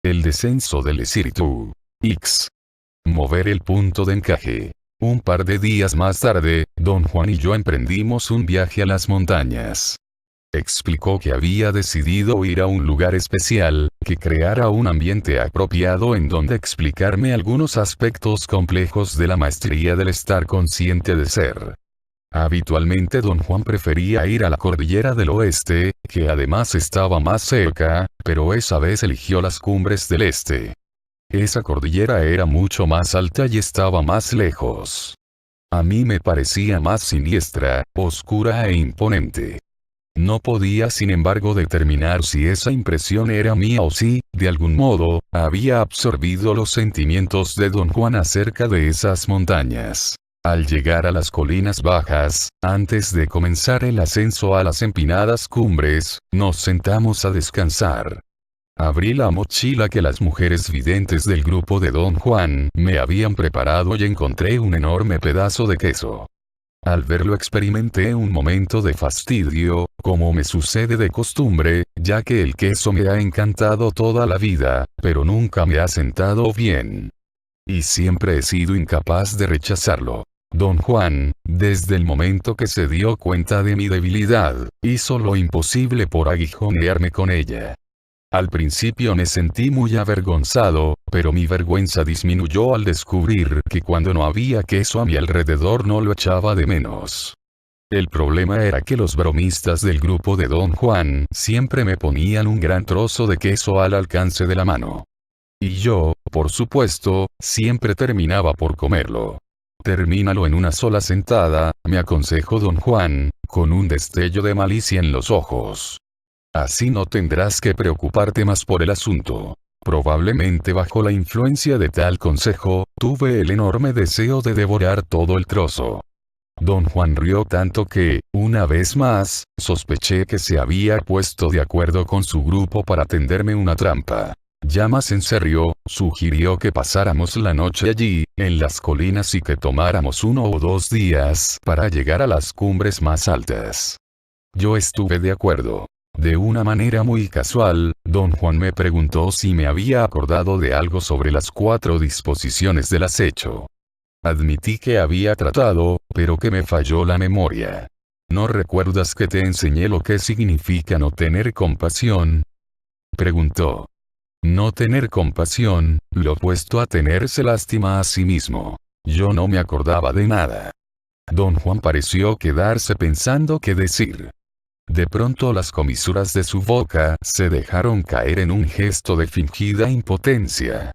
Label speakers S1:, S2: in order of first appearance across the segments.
S1: El descenso del espíritu. X. Mover el punto de encaje. Un par de días más tarde, don Juan y yo emprendimos un viaje a las montañas. Explicó que había decidido ir a un lugar especial, que creara un ambiente apropiado en donde explicarme algunos aspectos complejos de la maestría del estar consciente de ser. Habitualmente don Juan prefería ir a la cordillera del oeste, que además estaba más cerca, pero esa vez eligió las cumbres del este. Esa cordillera era mucho más alta y estaba más lejos. A mí me parecía más siniestra, oscura e imponente. No podía sin embargo determinar si esa impresión era mía o si, de algún modo, había absorbido los sentimientos de don Juan acerca de esas montañas. Al llegar a las colinas bajas, antes de comenzar el ascenso a las empinadas cumbres, nos sentamos a descansar. Abrí la mochila que las mujeres videntes del grupo de don Juan me habían preparado y encontré un enorme pedazo de queso. Al verlo experimenté un momento de fastidio, como me sucede de costumbre, ya que el queso me ha encantado toda la vida, pero nunca me ha sentado bien. Y siempre he sido incapaz de rechazarlo. Don Juan, desde el momento que se dio cuenta de mi debilidad, hizo lo imposible por aguijonearme con ella. Al principio me sentí muy avergonzado, pero mi vergüenza disminuyó al descubrir que cuando no había queso a mi alrededor no lo echaba de menos. El problema era que los bromistas del grupo de don Juan siempre me ponían un gran trozo de queso al alcance de la mano. Y yo, por supuesto, siempre terminaba por comerlo. Termínalo en una sola sentada, me aconsejó don Juan, con un destello de malicia en los ojos. Así no tendrás que preocuparte más por el asunto. Probablemente bajo la influencia de tal consejo, tuve el enorme deseo de devorar todo el trozo. Don Juan rió tanto que, una vez más, sospeché que se había puesto de acuerdo con su grupo para tenderme una trampa. Ya más en serio, sugirió que pasáramos la noche allí, en las colinas y que tomáramos 1 o 2 días para llegar a las cumbres más altas. Yo estuve de acuerdo. De una manera muy casual, don Juan me preguntó si me había acordado de algo sobre las 4 disposiciones del acecho. Admití que había tratado, pero que me falló la memoria. ¿No recuerdas que te enseñé lo que significa no tener compasión?, preguntó. No tener compasión, lo opuesto a tenerse lástima a sí mismo. Yo no me acordaba de nada. Don Juan pareció quedarse pensando qué decir. De pronto las comisuras de su boca se dejaron caer en un gesto de fingida impotencia.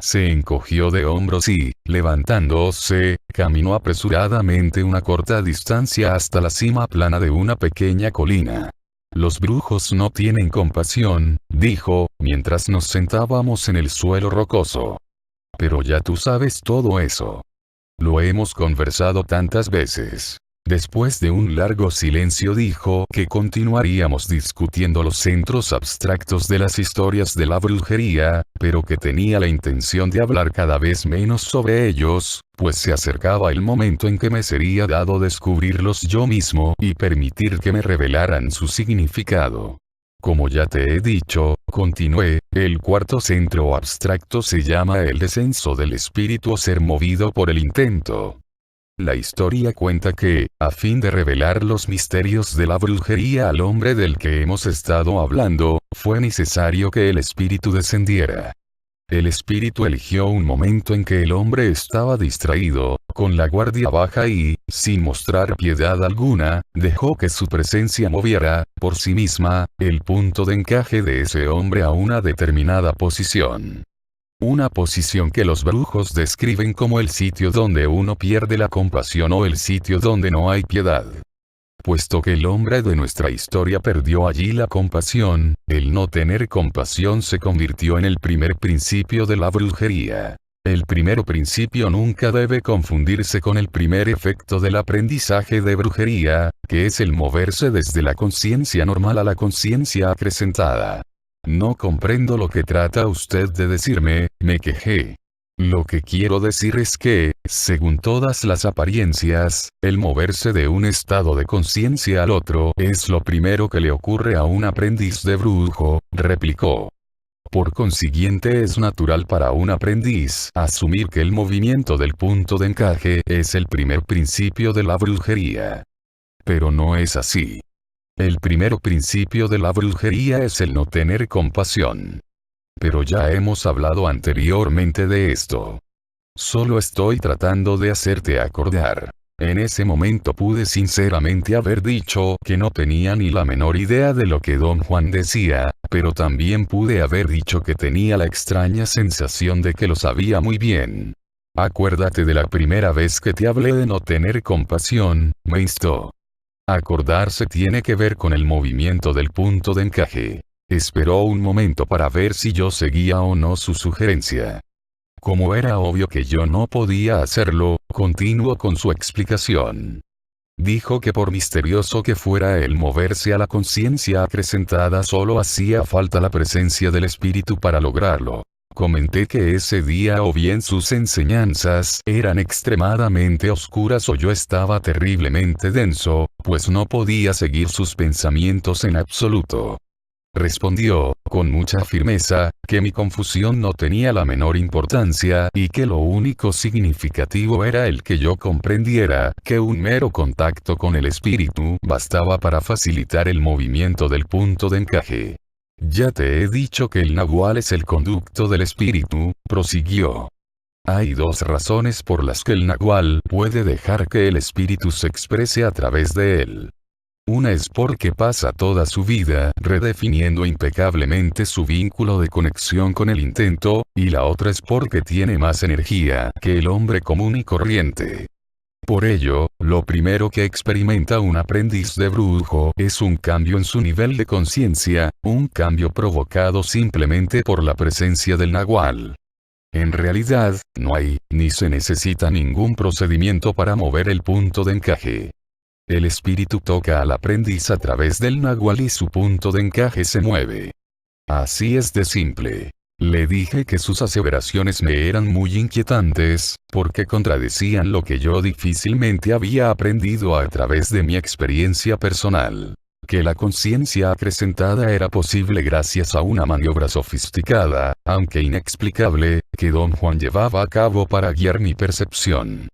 S1: Se encogió de hombros y, levantándose, caminó apresuradamente una corta distancia hasta la cima plana de una pequeña colina. Los brujos no tienen compasión, dijo, mientras nos sentábamos en el suelo rocoso. Pero ya tú sabes todo eso. Lo hemos conversado tantas veces. Después de un largo silencio dijo que continuaríamos discutiendo los centros abstractos de las historias de la brujería, pero que tenía la intención de hablar cada vez menos sobre ellos, pues se acercaba el momento en que me sería dado descubrirlos yo mismo y permitir que me revelaran su significado. Como ya te he dicho, continué, el cuarto centro abstracto se llama el descenso del espíritu o ser movido por el intento. La historia cuenta que, a fin de revelar los misterios de la brujería al hombre del que hemos estado hablando, fue necesario que el espíritu descendiera. El espíritu eligió un momento en que el hombre estaba distraído, con la guardia baja y, sin mostrar piedad alguna, dejó que su presencia moviera, por sí misma, el punto de encaje de ese hombre a una determinada posición. Una posición que los brujos describen como el sitio donde uno pierde la compasión o el sitio donde no hay piedad. Puesto que el hombre de nuestra historia perdió allí la compasión, el no tener compasión se convirtió en el primer principio de la brujería. El primer principio nunca debe confundirse con el primer efecto del aprendizaje de brujería, que es el moverse desde la conciencia normal a la conciencia acrecentada. No comprendo lo que trata usted de decirme, me quejé. Lo que quiero decir es que, según todas las apariencias, el moverse de un estado de conciencia al otro es lo primero que le ocurre a un aprendiz de brujo, replicó. Por consiguiente es natural para un aprendiz asumir que el movimiento del punto de encaje es el primer principio de la brujería. Pero no es así. El primer principio de la brujería es el no tener compasión. Pero ya hemos hablado anteriormente de esto. Solo estoy tratando de hacerte acordar. En ese momento pude sinceramente haber dicho que no tenía ni la menor idea de lo que don Juan decía, pero también pude haber dicho que tenía la extraña sensación de que lo sabía muy bien. Acuérdate de la primera vez que te hablé de no tener compasión, me instó. Acordarse tiene que ver con el movimiento del punto de encaje. Esperó un momento para ver si yo seguía o no su sugerencia. Como era obvio que yo no podía hacerlo, continuó con su explicación. Dijo que por misterioso que fuera el moverse a la conciencia acrecentada solo hacía falta la presencia del espíritu para lograrlo. Comenté que ese día o bien sus enseñanzas eran extremadamente oscuras o yo estaba terriblemente denso, pues no podía seguir sus pensamientos en absoluto. Respondió, con mucha firmeza, que mi confusión no tenía la menor importancia y que lo único significativo era el que yo comprendiera que un mero contacto con el espíritu bastaba para facilitar el movimiento del punto de encaje. Ya te he dicho que el nahual es el conducto del espíritu, prosiguió. Hay dos razones por las que el nahual puede dejar que el espíritu se exprese a través de él. Una es porque pasa toda su vida redefiniendo impecablemente su vínculo de conexión con el intento, y la otra es porque tiene más energía que el hombre común y corriente. Por ello, lo primero que experimenta un aprendiz de brujo es un cambio en su nivel de conciencia, un cambio provocado simplemente por la presencia del nahual. En realidad, no hay, ni se necesita ningún procedimiento para mover el punto de encaje. El espíritu toca al aprendiz a través del nahual y su punto de encaje se mueve. Así es de simple. Le dije que sus aseveraciones me eran muy inquietantes, porque contradecían lo que yo difícilmente había aprendido a través de mi experiencia personal. Que la conciencia acrecentada era posible gracias a una maniobra sofisticada, aunque inexplicable, que don Juan llevaba a cabo para guiar mi percepción.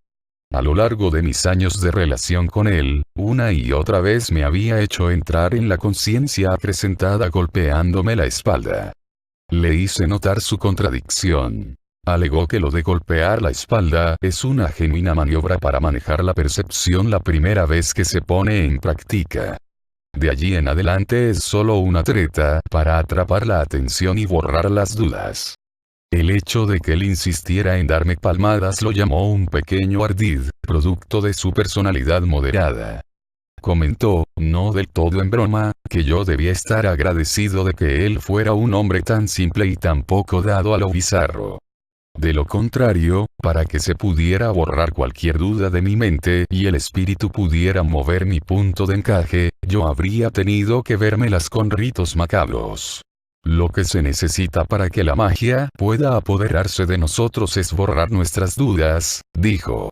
S1: A lo largo de mis años de relación con él, una y otra vez me había hecho entrar en la conciencia acrecentada golpeándome la espalda. Le hice notar su contradicción. Alegó que lo de golpear la espalda es una genuina maniobra para manejar la percepción la primera vez que se pone en práctica. De allí en adelante es solo una treta para atrapar la atención y borrar las dudas. El hecho de que él insistiera en darme palmadas lo llamó un pequeño ardid, producto de su personalidad moderada. Comentó, no del todo en broma, que yo debía estar agradecido de que él fuera un hombre tan simple y tan poco dado a lo bizarro. De lo contrario, para que se pudiera borrar cualquier duda de mi mente y el espíritu pudiera mover mi punto de encaje, yo habría tenido que vérmelas con ritos macabros. Lo que se necesita para que la magia pueda apoderarse de nosotros es borrar nuestras dudas, dijo.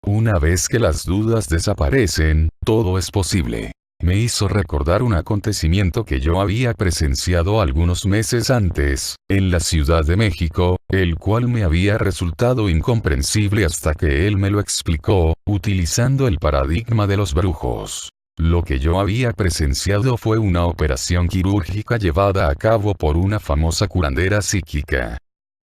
S1: Una vez que las dudas desaparecen, todo es posible. Me hizo recordar un acontecimiento que yo había presenciado algunos meses antes, en la Ciudad de México, el cual me había resultado incomprensible hasta que él me lo explicó, utilizando el paradigma de los brujos. Lo que yo había presenciado fue una operación quirúrgica llevada a cabo por una famosa curandera psíquica.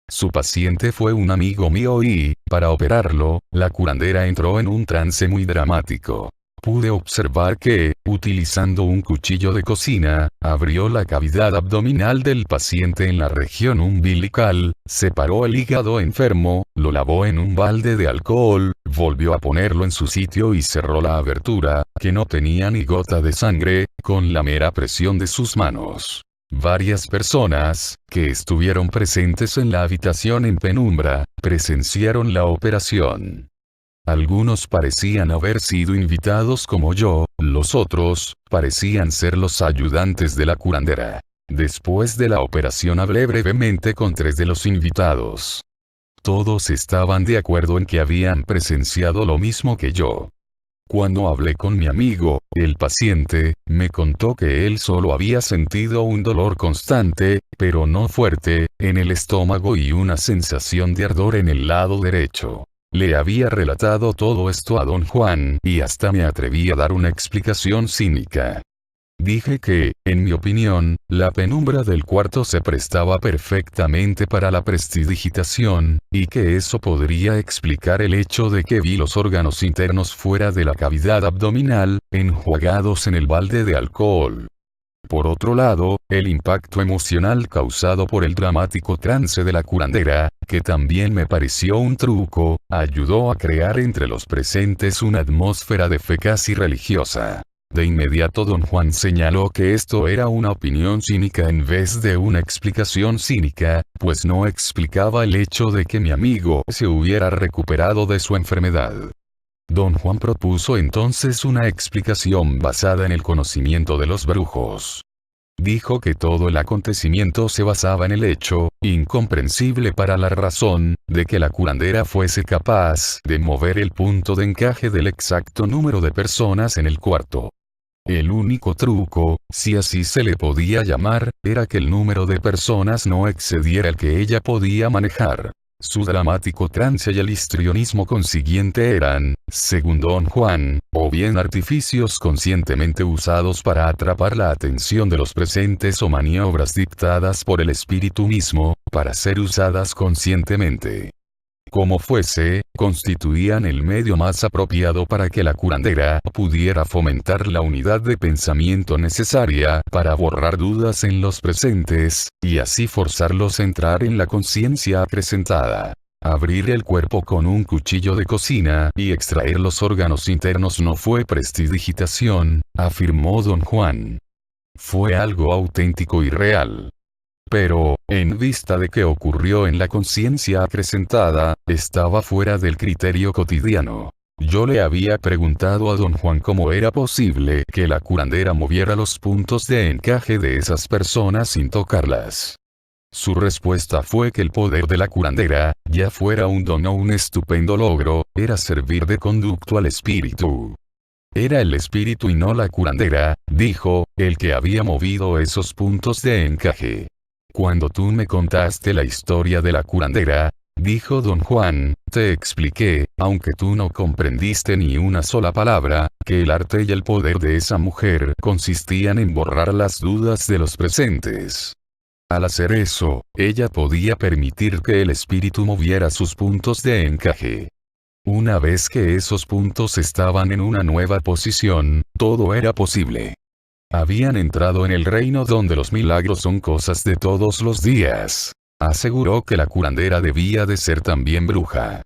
S1: Su paciente fue un amigo mío y, para operarlo, la curandera entró en un trance muy dramático. Pude observar que, utilizando un cuchillo de cocina, abrió la cavidad abdominal del paciente en la región umbilical, separó el hígado enfermo, lo lavó en un balde de alcohol, volvió a ponerlo en su sitio y cerró la abertura, que no tenía ni gota de sangre, con la mera presión de sus manos. Varias personas, que estuvieron presentes en la habitación en penumbra, presenciaron la operación. Algunos parecían haber sido invitados como yo, los otros, parecían ser los ayudantes de la curandera. Después de la operación hablé brevemente con 3 de los invitados. Todos estaban de acuerdo en que habían presenciado lo mismo que yo. Cuando hablé con mi amigo, el paciente, me contó que él solo había sentido un dolor constante, pero no fuerte, en el estómago y una sensación de ardor en el lado derecho. Le había relatado todo esto a don Juan y hasta me atreví a dar una explicación cínica. Dije que, en mi opinión, la penumbra del cuarto se prestaba perfectamente para la prestidigitación, y que eso podría explicar el hecho de que vi los órganos internos fuera de la cavidad abdominal, enjuagados en el balde de alcohol. Por otro lado, el impacto emocional causado por el dramático trance de la curandera, que también me pareció un truco, ayudó a crear entre los presentes una atmósfera de fe casi religiosa. De inmediato don Juan señaló que esto era una opinión cínica en vez de una explicación cínica, pues no explicaba el hecho de que mi amigo se hubiera recuperado de su enfermedad. Don Juan propuso entonces una explicación basada en el conocimiento de los brujos. Dijo que todo el acontecimiento se basaba en el hecho, incomprensible para la razón, de que la curandera fuese capaz de mover el punto de encaje del exacto número de personas en el cuarto. El único truco, si así se le podía llamar, era que el número de personas no excediera el que ella podía manejar. Su dramático trance y el histrionismo consiguiente eran, según don Juan, o bien artificios conscientemente usados para atrapar la atención de los presentes o maniobras dictadas por el espíritu mismo, para ser usadas conscientemente. Como fuese, constituían el medio más apropiado para que la curandera pudiera fomentar la unidad de pensamiento necesaria para borrar dudas en los presentes, y así forzarlos a entrar en la conciencia acrecentada. Abrir el cuerpo con un cuchillo de cocina y extraer los órganos internos no fue prestidigitación, afirmó don Juan. Fue algo auténtico y real. Pero, en vista de que ocurrió en la conciencia acrecentada, estaba fuera del criterio cotidiano. Yo le había preguntado a don Juan cómo era posible que la curandera moviera los puntos de encaje de esas personas sin tocarlas. Su respuesta fue que el poder de la curandera, ya fuera un don o un estupendo logro, era servir de conducto al espíritu. Era el espíritu y no la curandera, dijo, el que había movido esos puntos de encaje. Cuando tú me contaste la historia de la curandera, dijo don Juan, te expliqué, aunque tú no comprendiste ni una sola palabra, que el arte y el poder de esa mujer consistían en borrar las dudas de los presentes. Al hacer eso, ella podía permitir que el espíritu moviera sus puntos de encaje. Una vez que esos puntos estaban en una nueva posición, todo era posible. Habían entrado en el reino donde los milagros son cosas de todos los días. Aseguró que la curandera debía de ser también bruja.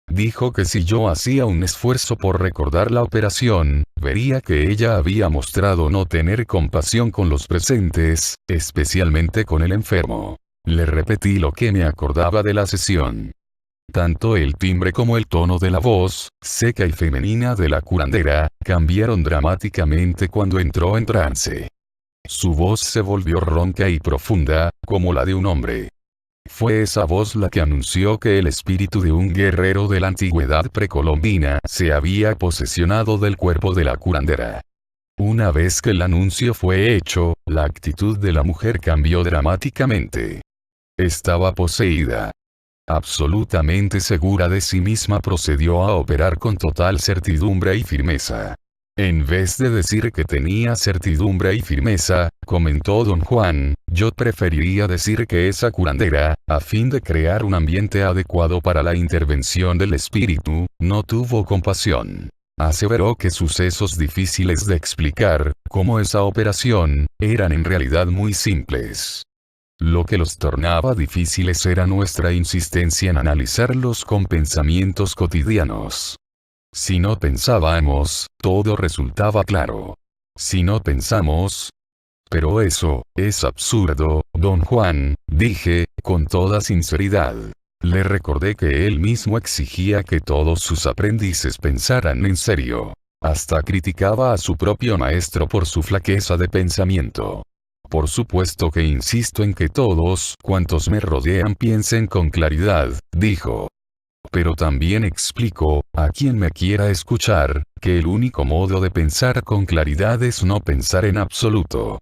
S1: Dijo que si yo hacía un esfuerzo por recordar la operación, vería que ella había mostrado no tener compasión con los presentes, especialmente con el enfermo. Le repetí lo que me acordaba de la sesión. Tanto el timbre como el tono de la voz, seca y femenina de la curandera, cambiaron dramáticamente cuando entró en trance. Su voz se volvió ronca y profunda, como la de un hombre. Fue esa voz la que anunció que el espíritu de un guerrero de la antigüedad precolombina se había posesionado del cuerpo de la curandera. Una vez que el anuncio fue hecho, la actitud de la mujer cambió dramáticamente. Estaba poseída. Absolutamente segura de sí misma procedió a operar con total certidumbre y firmeza. En vez de decir que tenía certidumbre y firmeza, comentó don Juan, yo preferiría decir que esa curandera, a fin de crear un ambiente adecuado para la intervención del espíritu, no tuvo compasión. Aseveró que sucesos difíciles de explicar, como esa operación, eran en realidad muy simples. Lo que los tornaba difíciles era nuestra insistencia en analizarlos con pensamientos cotidianos. Si no pensábamos, todo resultaba claro. Si no pensamos... Pero eso, es absurdo, don Juan, dije, con toda sinceridad. Le recordé que él mismo exigía que todos sus aprendices pensaran en serio. Hasta criticaba a su propio maestro por su flaqueza de pensamiento. Por supuesto que insisto en que todos cuantos me rodean piensen con claridad, dijo. Pero también explico, a quien me quiera escuchar, que el único modo de pensar con claridad es no pensar en absoluto.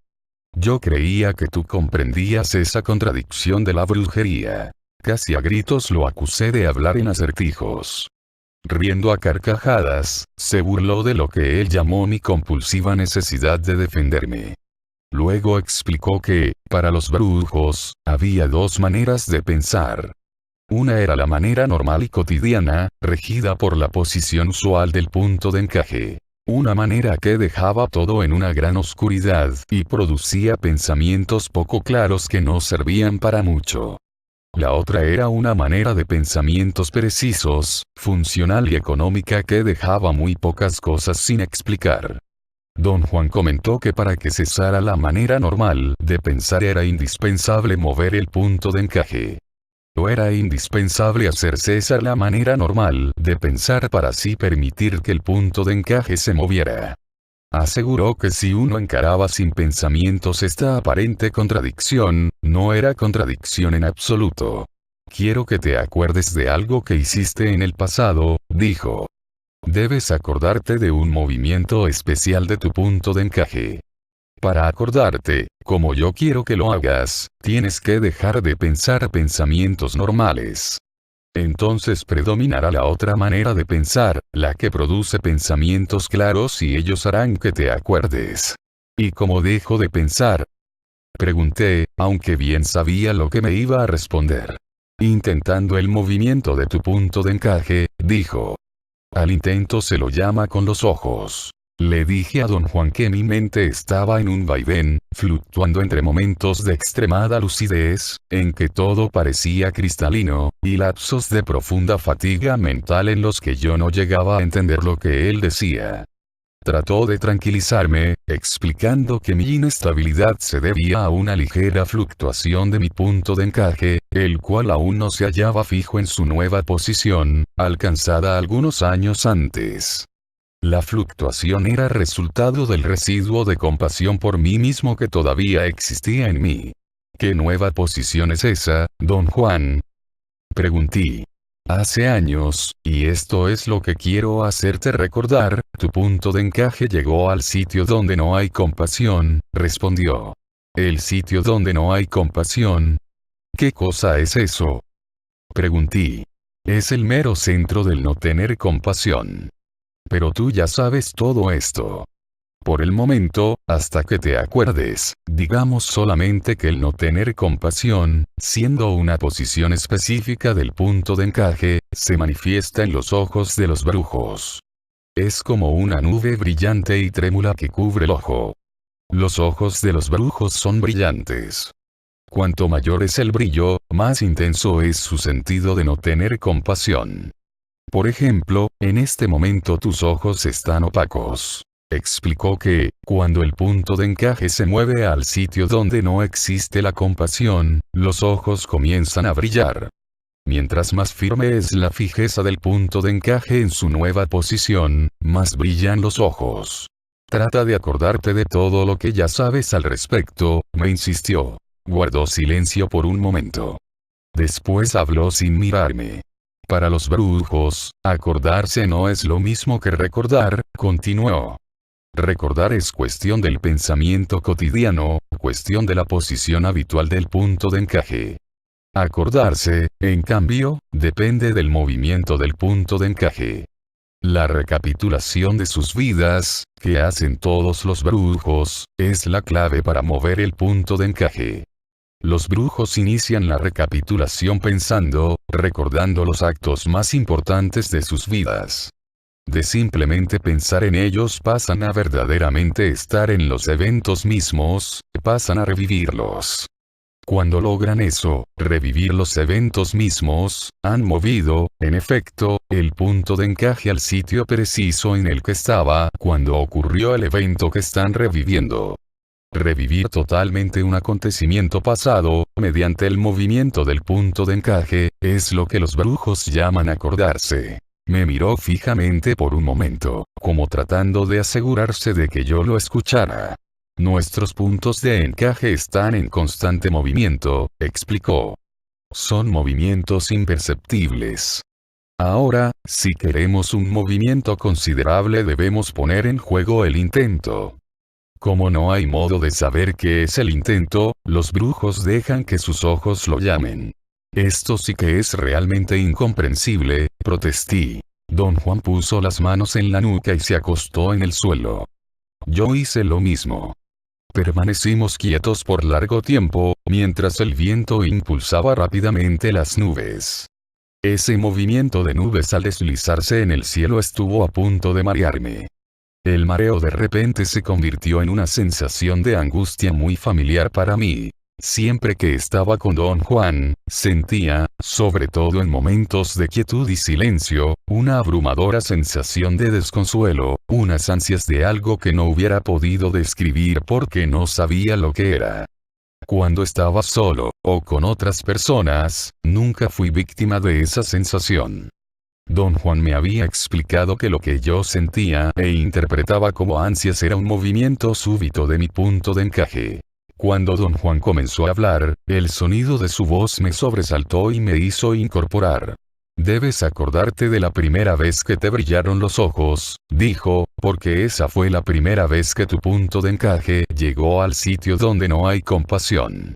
S1: Yo creía que tú comprendías esa contradicción de la brujería. Casi a gritos lo acusé de hablar en acertijos. Riendo a carcajadas, se burló de lo que él llamó mi compulsiva necesidad de defenderme. Luego explicó que, para los brujos, había dos maneras de pensar. Una era la manera normal y cotidiana, regida por la posición usual del punto de encaje. Una manera que dejaba todo en una gran oscuridad y producía pensamientos poco claros que no servían para mucho. La otra era una manera de pensamientos precisos, funcional y económica que dejaba muy pocas cosas sin explicar. Don Juan comentó que para que cesara la manera normal de pensar era indispensable mover el punto de encaje. O era indispensable hacer cesar la manera normal de pensar para así permitir que el punto de encaje se moviera. Aseguró que si uno encaraba sin pensamientos esta aparente contradicción, no era contradicción en absoluto. Quiero que te acuerdes de algo que hiciste en el pasado, dijo. Debes acordarte de un movimiento especial de tu punto de encaje. Para acordarte, como yo quiero que lo hagas, tienes que dejar de pensar pensamientos normales. Entonces predominará la otra manera de pensar, la que produce pensamientos claros y ellos harán que te acuerdes. ¿Y cómo dejo de pensar? Pregunté, aunque bien sabía lo que me iba a responder. Intentando el movimiento de tu punto de encaje, dijo. Al intento se lo llama con los ojos. Le dije a don Juan que mi mente estaba en un vaivén, fluctuando entre momentos de extremada lucidez, en que todo parecía cristalino, y lapsos de profunda fatiga mental en los que yo no llegaba a entender lo que él decía. Trató de tranquilizarme, explicando que mi inestabilidad se debía a una ligera fluctuación de mi punto de encaje, el cual aún no se hallaba fijo en su nueva posición, alcanzada algunos años antes. La fluctuación era resultado del residuo de compasión por mí mismo que todavía existía en mí. ¿Qué nueva posición es esa, don Juan? Pregunté. Hace años, y esto es lo que quiero hacerte recordar, tu punto de encaje llegó al sitio donde no hay compasión, respondió. ¿El sitio donde no hay compasión? ¿Qué cosa es eso? Pregunté. Es el mero centro del no tener compasión. Pero tú ya sabes todo esto. Por el momento, hasta que te acuerdes, digamos solamente que el no tener compasión, siendo una posición específica del punto de encaje, se manifiesta en los ojos de los brujos. Es como una nube brillante y trémula que cubre el ojo. Los ojos de los brujos son brillantes. Cuanto mayor es el brillo, más intenso es su sentido de no tener compasión. Por ejemplo, en este momento tus ojos están opacos. Explicó que, cuando el punto de encaje se mueve al sitio donde no existe la compasión, los ojos comienzan a brillar. Mientras más firme es la fijeza del punto de encaje en su nueva posición, más brillan los ojos. Trata de acordarte de todo lo que ya sabes al respecto, me insistió. Guardó silencio por un momento. Después habló sin mirarme. Para los brujos, acordarse no es lo mismo que recordar, continuó. Recordar es cuestión del pensamiento cotidiano, cuestión de la posición habitual del punto de encaje. Acordarse, en cambio, depende del movimiento del punto de encaje. La recapitulación de sus vidas, que hacen todos los brujos, es la clave para mover el punto de encaje. Los brujos inician la recapitulación pensando, recordando los actos más importantes de sus vidas. De simplemente pensar en ellos pasan a verdaderamente estar en los eventos mismos, pasan a revivirlos. Cuando logran eso, revivir los eventos mismos, han movido, en efecto, el punto de encaje al sitio preciso en el que estaba cuando ocurrió el evento que están reviviendo. Revivir totalmente un acontecimiento pasado, mediante el movimiento del punto de encaje, es lo que los brujos llaman acordarse. Me miró fijamente por un momento, como tratando de asegurarse de que yo lo escuchara. Nuestros puntos de encaje están en constante movimiento, explicó. Son movimientos imperceptibles. Ahora, si queremos un movimiento considerable debemos poner en juego el intento. Como no hay modo de saber qué es el intento, los brujos dejan que sus ojos lo llamen. Esto sí que es realmente incomprensible, protesté. Don Juan puso las manos en la nuca y se acostó en el suelo. Yo hice lo mismo. Permanecimos quietos por largo tiempo, mientras el viento impulsaba rápidamente las nubes. Ese movimiento de nubes al deslizarse en el cielo estuvo a punto de marearme. El mareo de repente se convirtió en una sensación de angustia muy familiar para mí. Siempre que estaba con Don Juan, sentía, sobre todo en momentos de quietud y silencio, una abrumadora sensación de desconsuelo, unas ansias de algo que no hubiera podido describir porque no sabía lo que era. Cuando estaba solo, o con otras personas, nunca fui víctima de esa sensación. Don Juan me había explicado que lo que yo sentía e interpretaba como ansias era un movimiento súbito de mi punto de encaje. Cuando Don Juan comenzó a hablar, el sonido de su voz me sobresaltó y me hizo incorporar. Debes acordarte de la primera vez que te brillaron los ojos, dijo, porque esa fue la primera vez que tu punto de encaje llegó al sitio donde no hay compasión.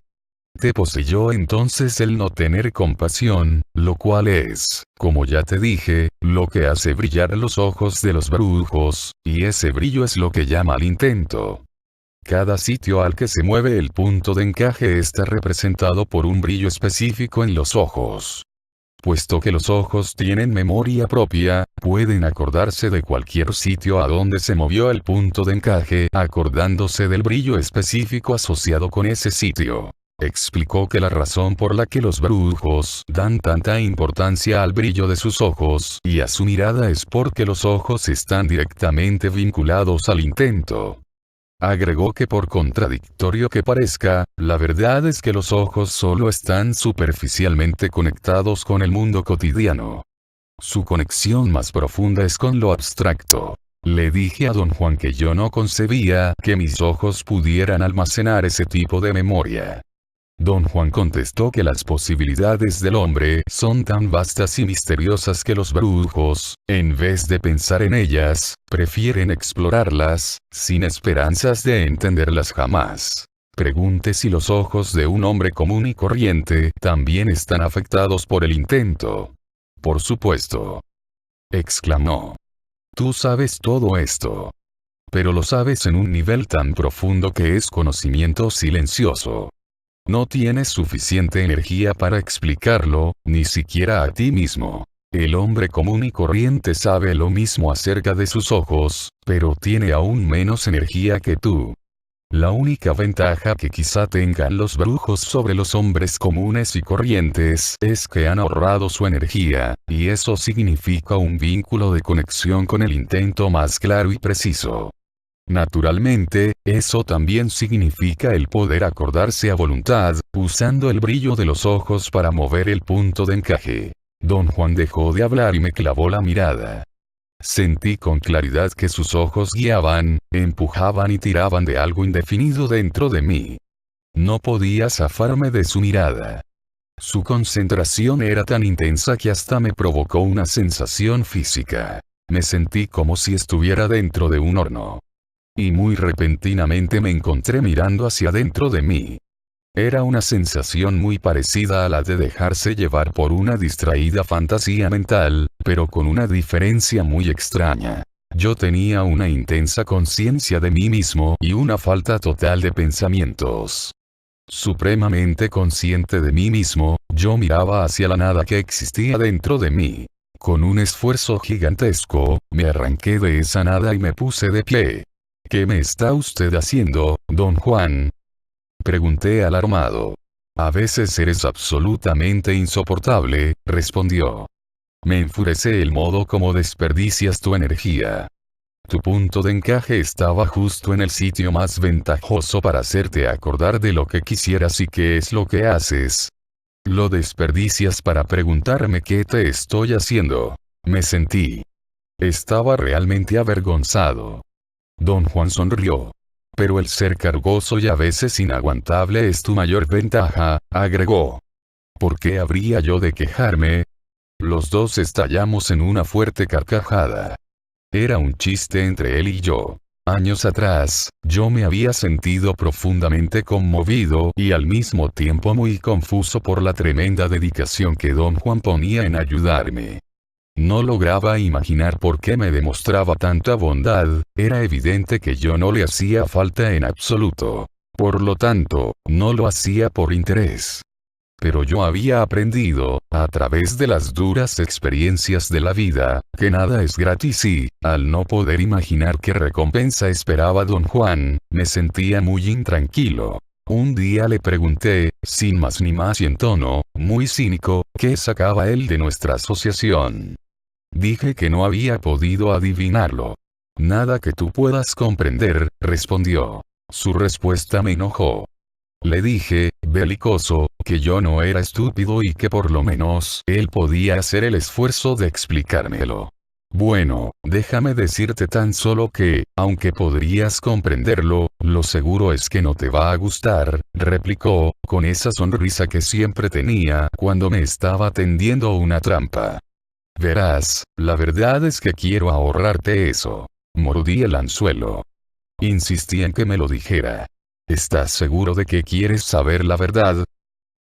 S1: Te poseyó entonces el no tener compasión, lo cual es, como ya te dije, lo que hace brillar los ojos de los brujos, y ese brillo es lo que llama al intento. Cada sitio al que se mueve el punto de encaje está representado por un brillo específico en los ojos. Puesto que los ojos tienen memoria propia, pueden acordarse de cualquier sitio a donde se movió el punto de encaje, acordándose del brillo específico asociado con ese sitio. Explicó que la razón por la que los brujos dan tanta importancia al brillo de sus ojos y a su mirada es porque los ojos están directamente vinculados al intento. Agregó que por contradictorio que parezca, la verdad es que los ojos solo están superficialmente conectados con el mundo cotidiano. Su conexión más profunda es con lo abstracto. Le dije a Don Juan que yo no concebía que mis ojos pudieran almacenar ese tipo de memoria. Don Juan contestó que las posibilidades del hombre son tan vastas y misteriosas que los brujos, en vez de pensar en ellas, prefieren explorarlas, sin esperanzas de entenderlas jamás. Pregunte si los ojos de un hombre común y corriente también están afectados por el intento. Por supuesto. Exclamó. Tú sabes todo esto. Pero lo sabes en un nivel tan profundo que es conocimiento silencioso. No tienes suficiente energía para explicarlo, ni siquiera a ti mismo. El hombre común y corriente sabe lo mismo acerca de sus ojos, pero tiene aún menos energía que tú. La única ventaja que quizá tengan los brujos sobre los hombres comunes y corrientes es que han ahorrado su energía, y eso significa un vínculo de conexión con el intento más claro y preciso. Naturalmente, eso también significa el poder acordarse a voluntad, usando el brillo de los ojos para mover el punto de encaje. Don Juan dejó de hablar y me clavó la mirada. Sentí con claridad que sus ojos guiaban, empujaban y tiraban de algo indefinido dentro de mí. No podía zafarme de su mirada. Su concentración era tan intensa que hasta me provocó una sensación física. Me sentí como si estuviera dentro de un horno. Y muy repentinamente me encontré mirando hacia dentro de mí. Era una sensación muy parecida a la de dejarse llevar por una distraída fantasía mental, pero con una diferencia muy extraña. Yo tenía una intensa conciencia de mí mismo y una falta total de pensamientos. Supremamente consciente de mí mismo, yo miraba hacia la nada que existía dentro de mí. Con un esfuerzo gigantesco, me arranqué de esa nada y me puse de pie. ¿Qué me está usted haciendo, don Juan? Pregunté alarmado. A veces eres absolutamente insoportable, respondió. Me enfurece el modo como desperdicias tu energía. Tu punto de encaje estaba justo en el sitio más ventajoso para hacerte acordar de lo que quisieras y qué es lo que haces. Lo desperdicias para preguntarme qué te estoy haciendo. Me sentí. Estaba realmente avergonzado. Don Juan sonrió. Pero el ser cargoso y a veces inaguantable es tu mayor ventaja, agregó. ¿Por qué habría yo de quejarme? Los dos estallamos en una fuerte carcajada. Era un chiste entre él y yo. Años atrás, yo me había sentido profundamente conmovido y al mismo tiempo muy confuso por la tremenda dedicación que don Juan ponía en ayudarme. No lograba imaginar por qué me demostraba tanta bondad, era evidente que yo no le hacía falta en absoluto. Por lo tanto, no lo hacía por interés. Pero yo había aprendido, a través de las duras experiencias de la vida, que nada es gratis y, al no poder imaginar qué recompensa esperaba don Juan, me sentía muy intranquilo. Un día le pregunté, sin más ni más y en tono, muy cínico, qué sacaba él de nuestra asociación. Dije que no había podido adivinarlo. Nada que tú puedas comprender, respondió. Su respuesta me enojó. Le dije, belicoso, que yo no era estúpido y que por lo menos él podía hacer el esfuerzo de explicármelo. Bueno, déjame decirte tan solo que, aunque podrías comprenderlo, lo seguro es que no te va a gustar, replicó, con esa sonrisa que siempre tenía cuando me estaba tendiendo una trampa. Verás, la verdad es que quiero ahorrarte eso. Mordí el anzuelo. Insistí en que me lo dijera. ¿Estás seguro de que quieres saber la verdad?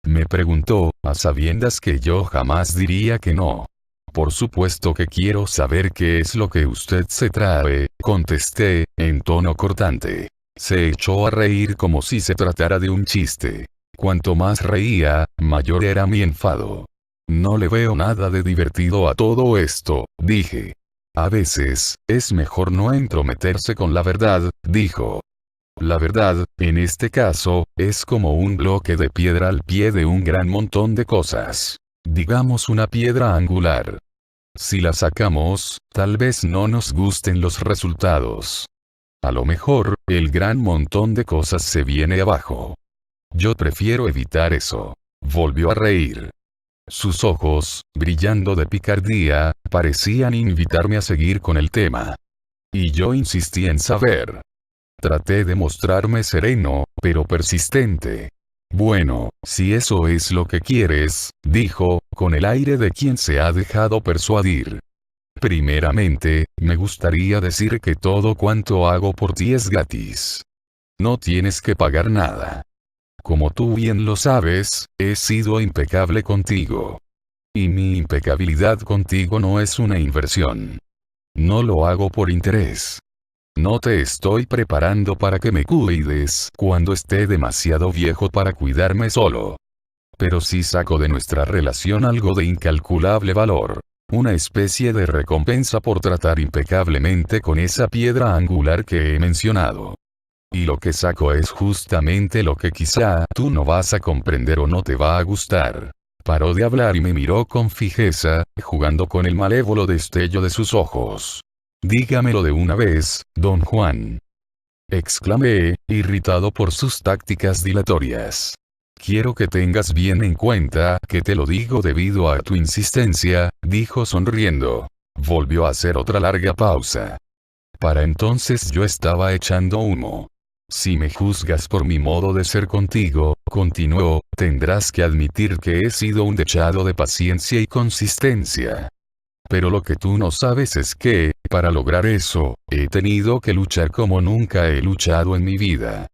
S1: Me preguntó, a sabiendas que yo jamás diría que no. Por supuesto que quiero saber qué es lo que usted se trae, contesté, en tono cortante. Se echó a reír como si se tratara de un chiste. Cuanto más reía, mayor era mi enfado. No le veo nada de divertido a todo esto, dije. A veces, es mejor no entrometerse con la verdad, dijo. La verdad, en este caso, es como un bloque de piedra al pie de un gran montón de cosas. Digamos una piedra angular. Si la sacamos, tal vez no nos gusten los resultados. A lo mejor, el gran montón de cosas se viene abajo. Yo prefiero evitar eso. Volvió a reír. Sus ojos, brillando de picardía, parecían invitarme a seguir con el tema. Y yo insistí en saber. Traté de mostrarme sereno, pero persistente. Bueno, si eso es lo que quieres, dijo, con el aire de quien se ha dejado persuadir. Primeramente, me gustaría decir que todo cuanto hago por ti es gratis. No tienes que pagar nada. Como tú bien lo sabes, he sido impecable contigo. Y mi impecabilidad contigo no es una inversión. No lo hago por interés. No te estoy preparando para que me cuides cuando esté demasiado viejo para cuidarme solo. Pero sí saco de nuestra relación algo de incalculable valor. Una especie de recompensa por tratar impecablemente con esa piedra angular que he mencionado. Y lo que saco es justamente lo que quizá tú no vas a comprender o no te va a gustar. Paró de hablar y me miró con fijeza, jugando con el malévolo destello de sus ojos. Dígamelo de una vez, don Juan. Exclamé, irritado por sus tácticas dilatorias. Quiero que tengas bien en cuenta que te lo digo debido a tu insistencia, dijo sonriendo. Volvió a hacer otra larga pausa. Para entonces yo estaba echando humo. Si me juzgas por mi modo de ser contigo, continuó, tendrás que admitir que he sido un dechado de paciencia y consistencia. Pero lo que tú no sabes es que, para lograr eso, he tenido que luchar como nunca he luchado en mi vida.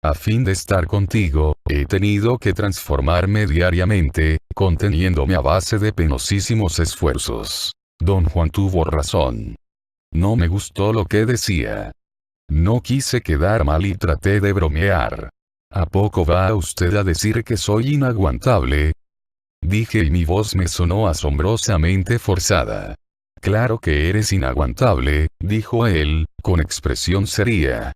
S1: A fin de estar contigo, he tenido que transformarme diariamente, conteniéndome a base de penosísimos esfuerzos. Don Juan tuvo razón. No me gustó lo que decía. No quise quedar mal y traté de bromear. ¿A poco va usted a decir que soy inaguantable? Dije y mi voz me sonó asombrosamente forzada. Claro que eres inaguantable, dijo él, con expresión seria.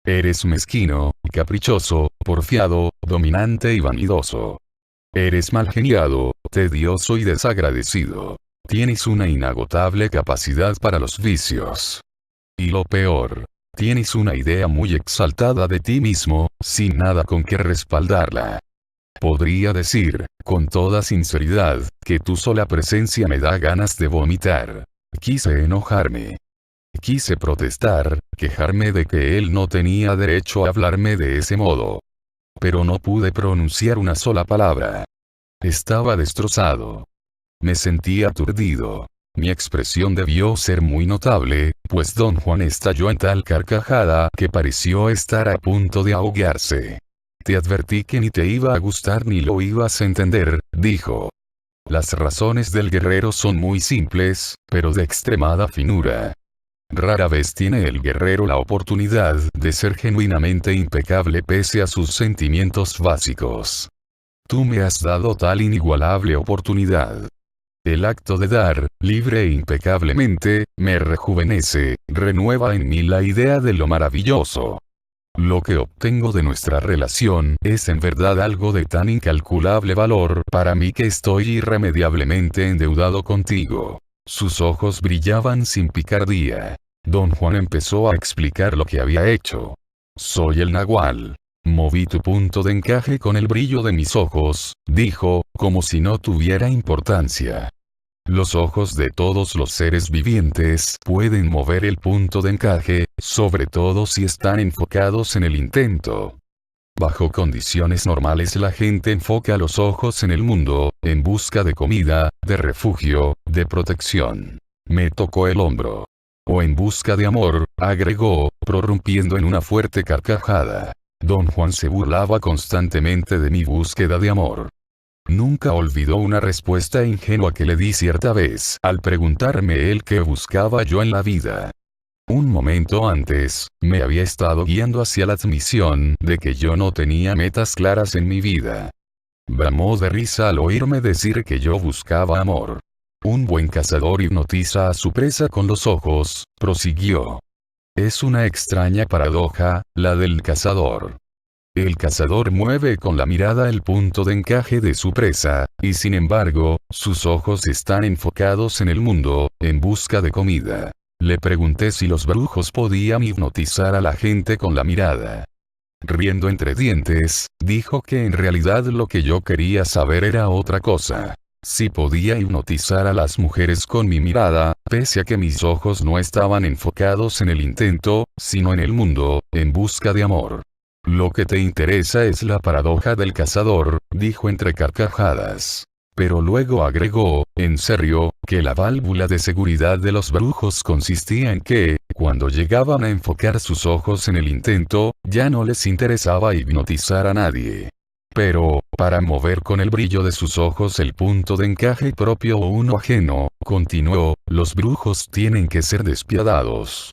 S1: Eres mezquino, caprichoso, porfiado, dominante y vanidoso. Eres malgeniado, tedioso y desagradecido. Tienes una inagotable capacidad para los vicios. Y lo peor, tienes una idea muy exaltada de ti mismo, sin nada con que respaldarla. Podría decir, con toda sinceridad, que tu sola presencia me da ganas de vomitar. Quise enojarme. Quise protestar, quejarme de que él no tenía derecho a hablarme de ese modo. Pero no pude pronunciar una sola palabra. Estaba destrozado. Me sentí aturdido. Mi expresión debió ser muy notable, pues don Juan estalló en tal carcajada que pareció estar a punto de ahogarse. Te advertí que ni te iba a gustar ni lo ibas a entender, dijo. Las razones del guerrero son muy simples, pero de extremada finura. Rara vez tiene el guerrero la oportunidad de ser genuinamente impecable pese a sus sentimientos básicos. Tú me has dado tal inigualable oportunidad. El acto de dar, libre e impecablemente, me rejuvenece, renueva en mí la idea de lo maravilloso. Lo que obtengo de nuestra relación es en verdad algo de tan incalculable valor para mí que estoy irremediablemente endeudado contigo. Sus ojos brillaban sin picardía. Don Juan empezó a explicar lo que había hecho. Soy el nahual. Moví tu punto de encaje con el brillo de mis ojos, dijo, como si no tuviera importancia. Los ojos de todos los seres vivientes pueden mover el punto de encaje, sobre todo si están enfocados en el intento. Bajo condiciones normales la gente enfoca los ojos en el mundo, en busca de comida, de refugio, de protección. Me tocó el hombro. O en busca de amor, agregó, prorrumpiendo en una fuerte carcajada. Don Juan se burlaba constantemente de mi búsqueda de amor. Nunca olvidó una respuesta ingenua que le di cierta vez al preguntarme él qué buscaba yo en la vida. Un momento antes, me había estado guiando hacia la admisión de que yo no tenía metas claras en mi vida. Bramó de risa al oírme decir que yo buscaba amor. Un buen cazador hipnotiza a su presa con los ojos, prosiguió. Es una extraña paradoja, la del cazador. El cazador mueve con la mirada el punto de encaje de su presa, y sin embargo, sus ojos están enfocados en el mundo, en busca de comida. Le pregunté si los brujos podían hipnotizar a la gente con la mirada. Riendo entre dientes, dijo que en realidad lo que yo quería saber era otra cosa. Si podía hipnotizar a las mujeres con mi mirada, pese a que mis ojos no estaban enfocados en el intento, sino en el mundo, en busca de amor. Lo que te interesa es la paradoja del cazador, dijo entre carcajadas. Pero luego agregó, en serio, que la válvula de seguridad de los brujos consistía en que, cuando llegaban a enfocar sus ojos en el intento, ya no les interesaba hipnotizar a nadie. Pero, para mover con el brillo de sus ojos el punto de encaje propio o uno ajeno, continuó, los brujos tienen que ser despiadados.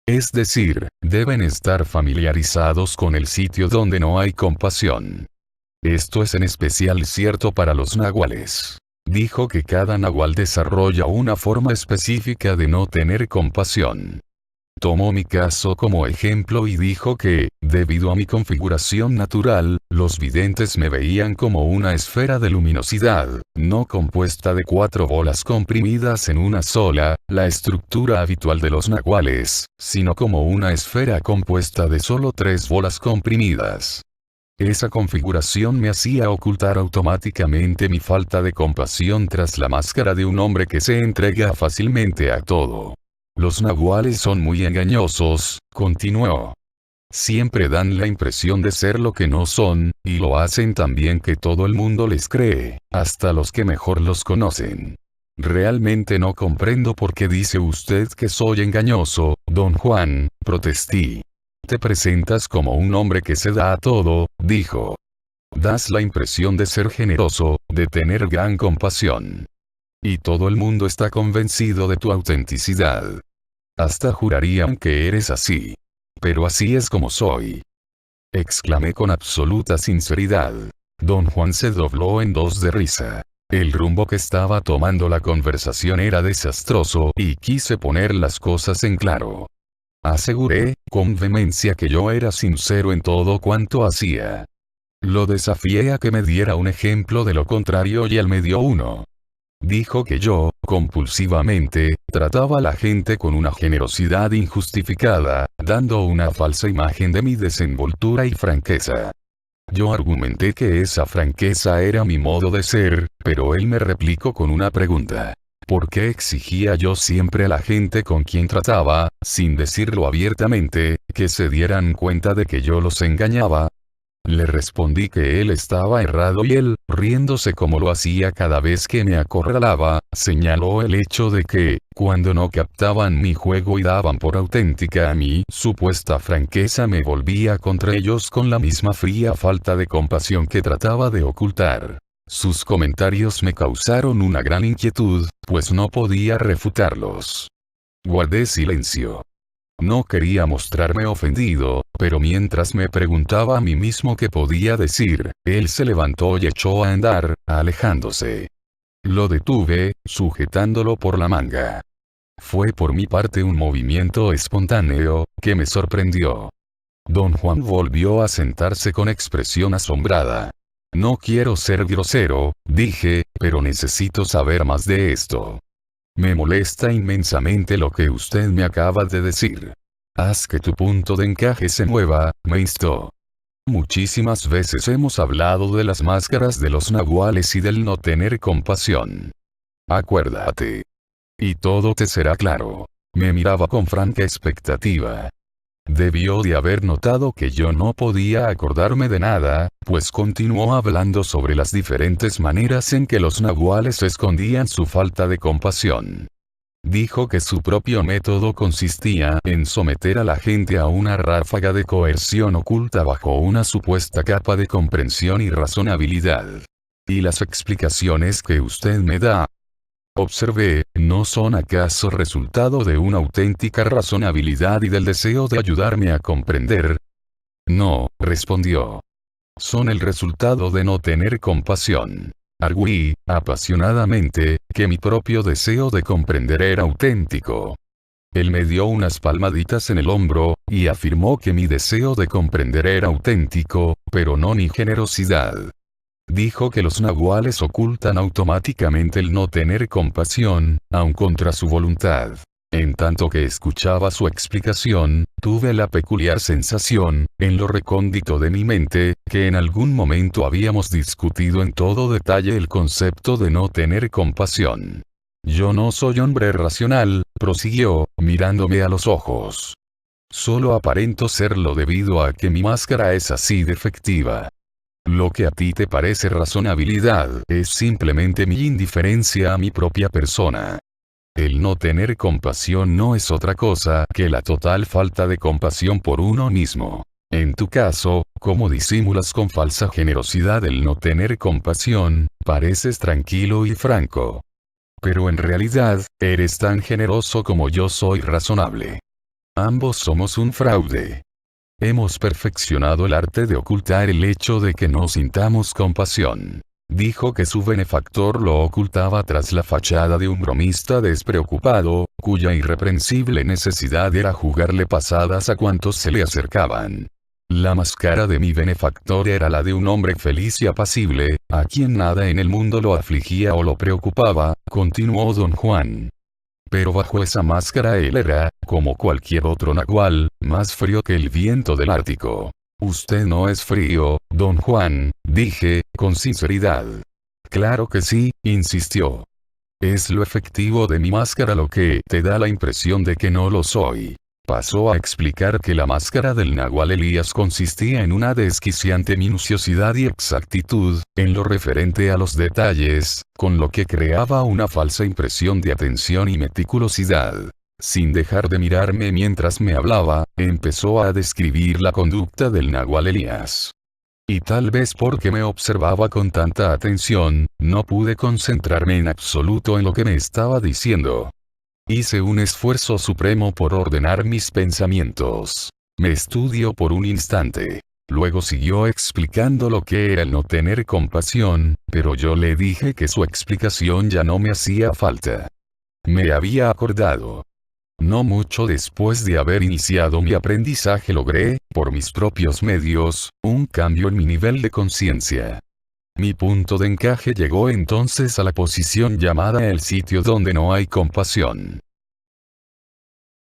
S1: Es decir, deben estar familiarizados con el sitio donde no hay compasión. Esto es en especial cierto para los nahuales. Dijo que cada nahual desarrolla una forma específica de no tener compasión. Tomó mi caso como ejemplo y dijo que, debido a mi configuración natural, los videntes me veían como una esfera de luminosidad, no compuesta de 4 bolas comprimidas en una sola, la estructura habitual de los nahuales, sino como una esfera compuesta de solo 3 bolas comprimidas. Esa configuración me hacía ocultar automáticamente mi falta de compasión tras la máscara de un hombre que se entrega fácilmente a todo. Los nahuales son muy engañosos, continuó. Siempre dan la impresión de ser lo que no son, y lo hacen tan bien que todo el mundo les cree, hasta los que mejor los conocen. Realmente no comprendo por qué dice usted que soy engañoso, don Juan, protesté. Te presentas como un hombre que se da a todo, dijo. Das la impresión de ser generoso, de tener gran compasión. Y todo el mundo está convencido de tu autenticidad. Hasta jurarían que eres así. Pero así es como soy. Exclamé con absoluta sinceridad. Don Juan se dobló en dos de risa. El rumbo que estaba tomando la conversación era desastroso y quise poner las cosas en claro. Aseguré, con vehemencia, que yo era sincero en todo cuanto hacía. Lo desafié a que me diera un ejemplo de lo contrario y él me dio uno. Dijo que yo, compulsivamente, trataba a la gente con una generosidad injustificada, dando una falsa imagen de mi desenvoltura y franqueza. Yo argumenté que esa franqueza era mi modo de ser, pero él me replicó con una pregunta. ¿Por qué exigía yo siempre a la gente con quien trataba, sin decirlo abiertamente, que se dieran cuenta de que yo los engañaba? Le respondí que él estaba errado y él, riéndose como lo hacía cada vez que me acorralaba, señaló el hecho de que, cuando no captaban mi juego y daban por auténtica a mi supuesta franqueza, me volvía contra ellos con la misma fría falta de compasión que trataba de ocultar. Sus comentarios me causaron una gran inquietud, pues no podía refutarlos. Guardé silencio. No quería mostrarme ofendido, pero mientras me preguntaba a mí mismo qué podía decir, él se levantó y echó a andar, alejándose. Lo detuve, sujetándolo por la manga. Fue por mi parte un movimiento espontáneo, que me sorprendió. Don Juan volvió a sentarse con expresión asombrada. No quiero ser grosero, dije, pero necesito saber más de esto. Me molesta inmensamente lo que usted me acaba de decir. Haz que tu punto de encaje se mueva, me instó. Muchísimas veces hemos hablado de las máscaras de los nahuales y del no tener compasión. Acuérdate. Y todo te será claro. Me miraba con franca expectativa. Debió de haber notado que yo no podía acordarme de nada, pues continuó hablando sobre las diferentes maneras en que los nahuales escondían su falta de compasión. Dijo que su propio método consistía en someter a la gente a una ráfaga de coerción oculta bajo una supuesta capa de comprensión y razonabilidad. ¿Y las explicaciones que usted me da? Observé, ¿no son acaso resultado de una auténtica razonabilidad y del deseo de ayudarme a comprender? No, respondió. Son el resultado de no tener compasión. Arguí, apasionadamente, que mi propio deseo de comprender era auténtico. Él me dio unas palmaditas en el hombro, y afirmó que mi deseo de comprender era auténtico, pero no mi generosidad. Dijo que los nahuales ocultan automáticamente el no tener compasión, aun contra su voluntad. En tanto que escuchaba su explicación, tuve la peculiar sensación, en lo recóndito de mi mente, que en algún momento habíamos discutido en todo detalle el concepto de no tener compasión. Yo no soy hombre racional, prosiguió, mirándome a los ojos. Solo aparento serlo debido a que mi máscara es así defectiva. Lo que a ti te parece razonabilidad es simplemente mi indiferencia a mi propia persona. El no tener compasión no es otra cosa que la total falta de compasión por uno mismo. En tu caso, como disimulas con falsa generosidad el no tener compasión, pareces tranquilo y franco. Pero en realidad, eres tan generoso como yo soy razonable. Ambos somos un fraude. Hemos perfeccionado el arte de ocultar el hecho de que no sintamos compasión. Dijo que su benefactor lo ocultaba tras la fachada de un bromista despreocupado, cuya irreprensible necesidad era jugarle pasadas a cuantos se le acercaban. La máscara de mi benefactor era la de un hombre feliz y apacible, a quien nada en el mundo lo afligía o lo preocupaba, continuó don Juan. Pero bajo esa máscara él era, como cualquier otro nahual, más frío que el viento del Ártico. Usted no es frío, don Juan, dije, con sinceridad. Claro que sí, insistió. Es lo efectivo de mi máscara lo que te da la impresión de que no lo soy. Pasó a explicar que la máscara del nahual Elías consistía en una desquiciante minuciosidad y exactitud, en lo referente a los detalles, con lo que creaba una falsa impresión de atención y meticulosidad. Sin dejar de mirarme mientras me hablaba, empezó a describir la conducta del nahual Elías. Y tal vez porque me observaba con tanta atención, no pude concentrarme en absoluto en lo que me estaba diciendo. Hice un esfuerzo supremo por ordenar mis pensamientos. Me estudió por un instante. Luego siguió explicando lo que era el no tener compasión, pero yo le dije que su explicación ya no me hacía falta. Me había acordado. No mucho después de haber iniciado mi aprendizaje logré, por mis propios medios, un cambio en mi nivel de conciencia. Mi punto de encaje llegó entonces a la posición llamada el sitio donde no hay compasión.